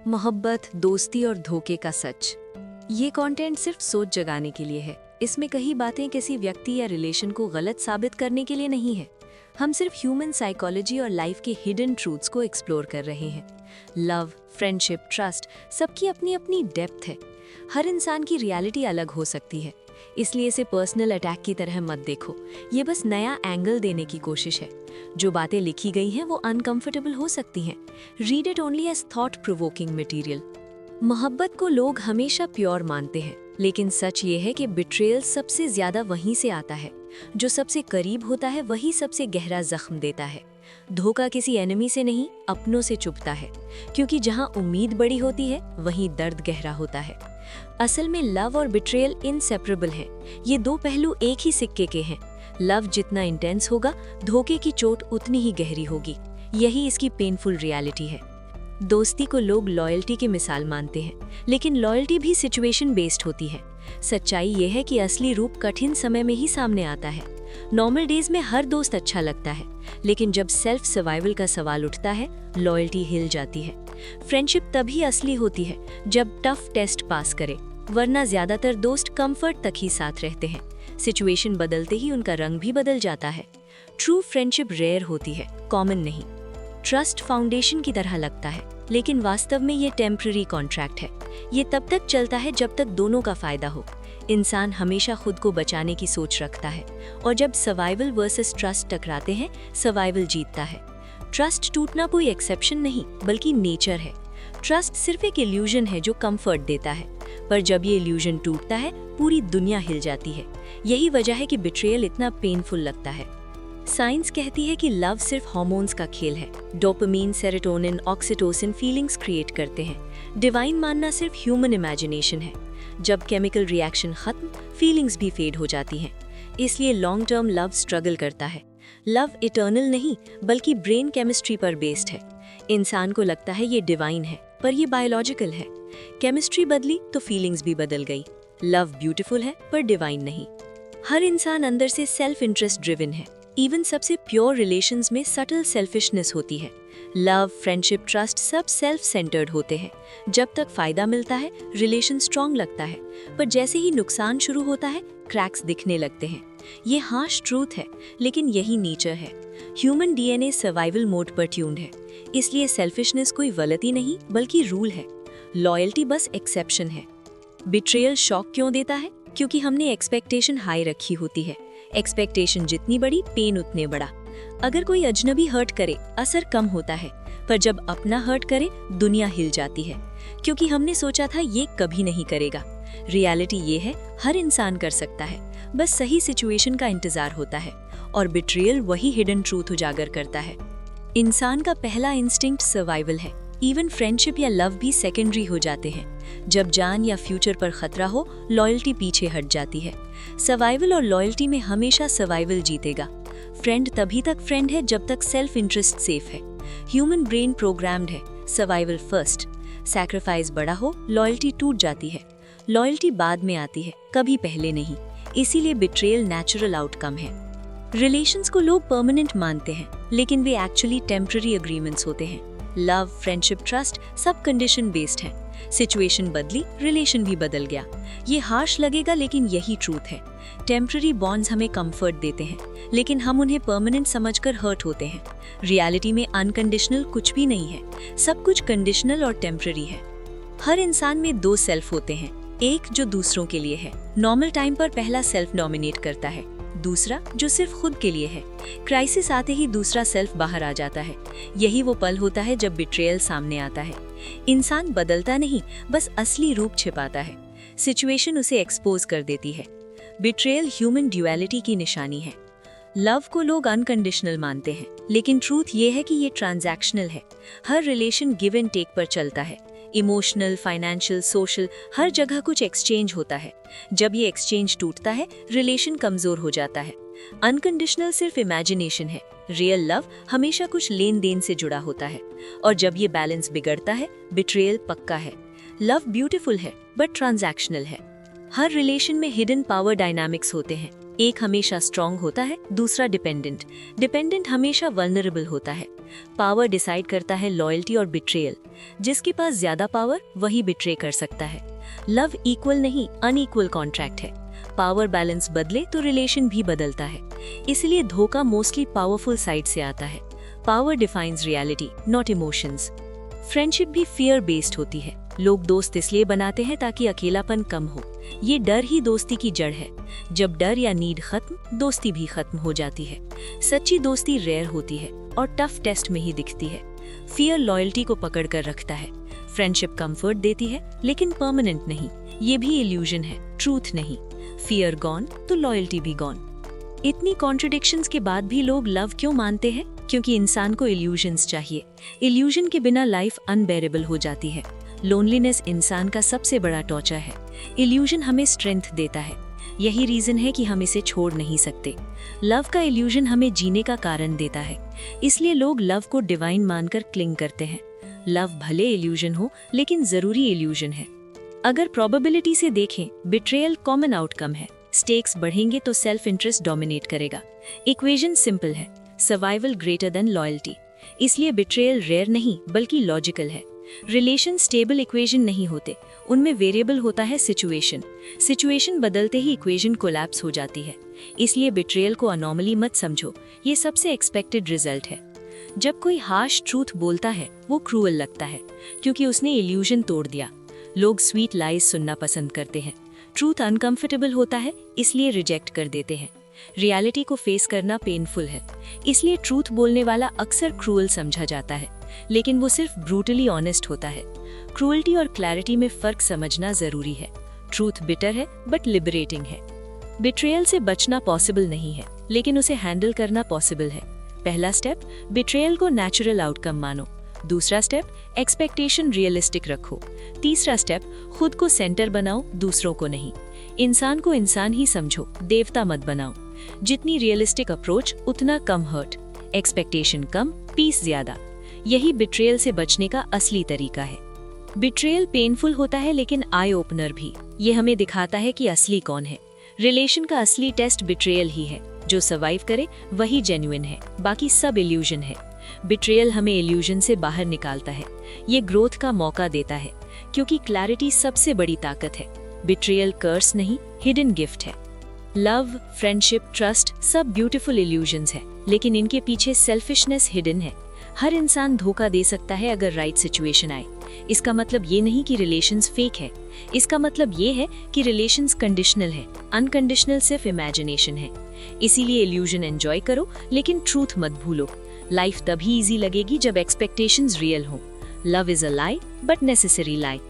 मोहब्बत, दोस्ती और धोखे का सच। ये कंटेंट सिर्फ सोच जगाने के लिए है। इसमें कई बातें किसी व्यक्ति या रिलेशन को गलत साबित करने के लिए नहीं है। हम सिर्फ ह्यूमन साइकोलॉजी और लाइफ के हिडन ट्रूथ्स को एक्सप्लोर कर रहे हैं। लव, फ्रेंडशिप, ट्रस्ट, सबकी अपनी अपनी डेप्थ है। हर इंसान की रियलिटी अलग हो सकती है, इसलिए इसे पर्सनल अटैक की तरह मत देखो। ये बस नया एंगल देने की कोशिश है। जो बातें लिखी गई हैं वो अनकंफर्टेबल हो सकती हैं। Read it only as thought provoking material. मोहब्बत को लोग हमेशा प्योर मानते हैं, लेकिन सच ये है कि बिट्रेयल सबसे ज्यादा वहीं से आता है। जो सबसे करीब होता है वही सबसे गहरा जख्म देता है। धोखा किसी एनिमी से नहीं, अपनों से चुभता है, क्योंकि जहां उम्मीद बड़ी होती है वहीं दर्द गहरा होता है। असल में लव और बिट्रेयल इनसेपरेबल हैं। ये दो पहलू एक ही सिक्के के हैं। लव जितना इंटेंस होगा, धोखे की चोट उतनी ही गहरी होगी। यही इसकी पेनफुल रियलिटी है। दोस्ती को लोग लॉयल्टी की मिसाल मानते हैं, लेकिन लॉयल्टी भी सिचुएशन बेस्ड होती है। सच्चाई ये है कि असली रूप कठिन समय में ही सामने आता है। नॉर्मल डेज में हर दोस्त अच्छा लगता है, लेकिन जब सेल्फ सर्वाइवल का सवाल उठता है, लॉयल्टी हिल जाती है। फ्रेंडशिप तभी असली होती है जब टफ टेस्ट पास करे, वरना ज्यादातर दोस्त कंफर्ट तक ही साथ रहते हैं। सिचुएशन बदलते ही उनका रंग भी बदल जाता है। ट्रू फ्रेंडशिप रेयर होती है, कॉमन नहीं। ट्रस्ट फाउंडेशन की तरह लगता है, लेकिन वास्तव में ये टेम्पररी कॉन्ट्रैक्ट है। ये तब तक चलता है जब तक दोनों का फायदा हो। इंसान हमेशा खुद को बचाने की सोच रखता है, और जब सर्वाइवल वर्सेस ट्रस्ट टकराते हैं, सर्वाइवल जीतता है। ट्रस्ट टूटना कोई एक्सेप्शन नहीं, बल्कि नेचर है। ट्रस्ट सिर्फ एक इल्यूजन है जो कंफर्ट देता है, पर जब ये इल्यूजन टूटता है, पूरी दुनिया हिल जाती है। यही वजह है कि बिट्रेयल इतना पेनफुल लगता है। साइंस कहती है कि लव सिर्फ हार्मोन्स का खेल है। Dopamine, serotonin, oxytocin feelings create करते हैं। डिवाइन मानना सिर्फ ह्यूमन इमेजिनेशन है। जब केमिकल रिएक्शन खत्म, फीलिंग्स भी फेड हो जाती हैं। इसलिए लॉन्ग टर्म लव स्ट्रगल करता है। लव इटर्नल नहीं, बल्कि ब्रेन केमिस्ट्री पर बेस्ड है। इंसान को लगता है ये डिवाइन है, पर ये बायोलॉजिकल है। केमिस्ट्री बदली तो फीलिंग्स भी बदल गई। लव ब्यूटीफुल है, पर डिवाइन नहीं। हर इंसान अंदर से सेल्फ इंटरेस्ट ड्रिवन है। इवन सबसे प्योर रिलेशंस में सटल सेल्फिशनेस होती है। लव, फ्रेंडशिप, ट्रस्ट सब सेल्फ सेंटर्ड होते हैं। जब तक फायदा मिलता है, रिलेशन स्ट्रॉन्ग लगता है, पर जैसे ही नुकसान शुरू होता है, क्रैक्स दिखने लगते हैं। ये हार्श ट्रूथ है, लेकिन यही नेचर है। ह्यूमन डीएनए सर्वाइवल मोड पर ट्यून्ड है, इसलिए सेल्फिशनेस कोई गलती नहीं, बल्कि रूल है। लॉयल्टी बस एक्सेप्शन है। बिट्रेयल शॉक क्यों देता है? क्योंकि हमने एक्सपेक्टेशन हाई रखी होती है। एक्सपेक्टेशन जितनी बड़ी, पेन उतने बड़ा। अगर कोई अजनबी हर्ट करे, असर कम होता है, पर जब अपना हर्ट करे, दुनिया हिल जाती है, क्योंकि हमने सोचा था ये कभी नहीं करेगा। रियलिटी ये है, हर इंसान कर सकता है, बस सही सिचुएशन का इंतजार होता है। और बिट्रेयल वही हिडन ट्रूथ उजागर करता है। इंसान का पहला इंस्टिंक्ट सर्वाइवल है। इवन फ्रेंडशिप या लव भी सेकेंडरी हो जाते हैं। जब जान या फ्यूचर पर खतरा हो, लॉयल्टी पीछे हट जाती है। सर्वाइवल और लॉयल्टी में हमेशा सर्वाइवल जीतेगा। फ्रेंड तभी तक फ्रेंड है जब तक सेल्फ इंटरेस्ट सेफ है। ह्यूमन ब्रेन प्रोग्राम्ड है, सर्वाइवल फर्स्ट। सैक्रिफाइस बड़ा हो, लॉयल्टी टूट जाती है। लॉयल्टी बाद में आती है, कभी पहले नहीं। इसीलिए बिट्रेयल नेचुरल आउटकम है। रिलेशंस को लोग परमानेंट मानते हैं, लेकिन वे एक्चुअली टेम्पररी एग्रीमेंट्स होते हैं। लव, फ्रेंडशिप, ट्रस्ट सब कंडीशन बेस्ड हैं। सिचुएशन बदली, रिलेशन भी बदल गया। ये हार्श लगेगा, लेकिन यही ट्रूथ है। टेम्पररी बॉन्ड्स हमें कंफर्ट देते हैं, लेकिन हम उन्हें परमानेंट समझकर हर्ट होते हैं। रियलिटी में अनकंडीशनल कुछ भी नहीं है, सब कुछ कंडीशनल और टेम्पररी है। हर इंसान में दो सेल्फ होते हैं, एक जो दूसरों के लिए है। नॉर्मल टाइम पर पहला सेल्फ डोमिनेट करता है, दूसरा जो सिर्फ खुद के लिए है। क्राइसिस आते ही दूसरा सेल्फ बाहर आ जाता है। यही वो पल होता है जब बिट्रेयल सामने आता है। इंसान बदलता नहीं, बस असली रूप छिपाता है। सिचुएशन उसे एक्सपोज कर देती है। बिट्रेयल ह्यूमन ड्यूअलिटी की निशानी है। लव को लोग अनकंडीशनल मानते हैं, लेकिन ट्रूथ ये है कि ये ट्रांजैक्शनल है। हर रिलेशन गिव एंड टेक पर चलता है। इमोशनल, फाइनेंशियल, सोशल, हर जगह कुछ एक्सचेंज होता है। जब ये एक्सचेंज टूटता है, रिलेशन कमजोर हो जाता है। अनकंडीशनल सिर्फ इमेजिनेशन है। रियल लव हमेशा कुछ लेन देन से जुड़ा होता है, और जब ये बैलेंस बिगड़ता है, बिट्रेयल पक्का है। लव ब्यूटीफुल है, बट ट्रांजैक्शनल है। हर रिलेशन में हिडन पावर डायनामिक्स होते हैं। एक हमेशा स्ट्रांग होता है, दूसरा डिपेंडेंट। डिपेंडेंट हमेशा वल्नरेबल होता है। पावर डिसाइड करता है लॉयल्टी और बिट्रेयल। जिसके पास ज्यादा पावर वही बिट्रे कर सकता है। लव इक्वल नहीं, अनइक्वल कॉन्ट्रैक्ट है। पावर बैलेंस बदले तो रिलेशन भी बदलता है। इसलिए धोखा मोस्टली पावरफुल साइड से आता है। Power defines reality, not emotions. Friendship भी फियर बेस्ड होती है। लोग दोस्त इसलिए बनाते हैं ताकि अकेलापन कम हो। ये डर ही दोस्ती की जड़ है। जब डर या नीड खत्म, दोस्ती भी खत्म हो जाती है। सच्ची दोस्ती रेयर होती है और टफ टेस्ट में ही दिखती है। फियर लॉयल्टी को पकड़ कर रखता है। फ्रेंडशिप कंफर्ट देती है लेकिन परमानेंट नहीं। ये भी इल्यूजन है, ट्रूथ नहीं। फियर गॉन तो लॉयल्टी भी गॉन। इतनी कॉन्ट्रडिक्शंस के बाद भी लोग लव क्यों मानते हैं? क्योंकि इंसान को इल्यूजन्स चाहिए। इल्यूजन के बिना लाइफ अनबेरेबल हो जाती है। लोनलीनेस इंसान का सबसे बड़ा टॉर्चर है। इल्यूजन हमें स्ट्रेंथ देता है। यही रीजन है कि हम इसे छोड़ नहीं सकते। लव का इल्यूजन हमें जीने का कारण देता है। इसलिए लोग लव को डिवाइन मानकर क्लिंग करते हैं। लव भले इल्यूजन हो लेकिन जरूरी इल्यूजन है। अगर प्रोबेबिलिटी से देखें, बिट्रेयल कॉमन आउटकम है। स्टेक्स बढ़ेंगे तो सेल्फ इंटरेस्ट डोमिनेट करेगा। इक्वेशन सिंपल है, सर्वाइवल ग्रेटर देन लॉयल्टी। इसलिए बिट्रेयल रेयर नहीं बल्कि लॉजिकल है। रिलेशन स्टेबल इक्वेशन नहीं होते, उनमें वेरिएबल होता है सिचुएशन। सिचुएशन बदलते ही इक्वेशन कोलैप्स हो जाती है। इसलिए बिट्रेयल को अनॉमली मत समझो, ये सबसे एक्सपेक्टेड रिजल्ट है। जब कोई हार्श ट्रूथ बोलता है वो क्रूअल लगता है क्योंकि उसने इल्यूजन तोड़ दिया। लोग स्वीट लाइज सुनना पसंद करते हैं। ट्रूथ अनकंफर्टेबल होता है इसलिए रिजेक्ट कर देते हैं। रियलिटी को फेस करना पेनफुल है, इसलिए ट्रूथ बोलने वाला अक्सर क्रूअल समझा जाता है, लेकिन वो सिर्फ ब्रूटली ऑनेस्ट होता है। क्रूअल्टी और क्लैरिटी में फर्क समझना जरूरी है। ट्रूथ बिटर है बट लिबरेटिंग है। बिट्रेयल से बचना पॉसिबल नहीं है, लेकिन उसे हैंडल करना पॉसिबल है। पहला स्टेप, बिट्रेयल को नेचुरल आउटकम मानो। दूसरा स्टेप, एक्सपेक्टेशन रियलिस्टिक रखो। तीसरा स्टेप, खुद को सेंटर बनाओ, दूसरों को नहीं। इंसान को इंसान ही समझो, देवता मत बनाओ। जितनी रियलिस्टिक अप्रोच उतना कम हर्ट। एक्सपेक्टेशन कम, पीस ज्यादा। यही बिट्रेयल से बचने का असली तरीका है। बिट्रेयल पेनफुल होता है लेकिन आई ओपनर भी। ये हमें दिखाता है कि असली कौन है। रिलेशन का असली टेस्ट बिट्रेयल ही है। जो सर्वाइव करे वही जेन्युइन है, बाकी सब इल्यूजन है। बिट्रेयल हमें इल्यूजन से बाहर निकालता है। ये ग्रोथ का मौका देता है, क्योंकि क्लैरिटी सबसे बड़ी ताकत है। बिट्रेयल कर्स नहीं, हिडन गिफ्ट है। लव, फ्रेंडशिप, ट्रस्ट सब ब्यूटीफुल इल्यूजन्स हैं, लेकिन इनके पीछे सेल्फिशनेस हिडन है। हर इंसान धोखा दे सकता है अगर राइट सिचुएशन आए। इसका मतलब ये नहीं कि रिलेशंस फेक है। इसका मतलब ये है कि रिलेशंस कंडीशनल है। अनकंडीशनल सिर्फ इमेजिनेशन है। इसीलिए इल्यूजन एंजॉय करो लेकिन ट्रूथ मत भूलो। लाइफ तभी इजी लगेगी जब एक्सपेक्टेशंस रियल हो। Love is a lie but necessary lie.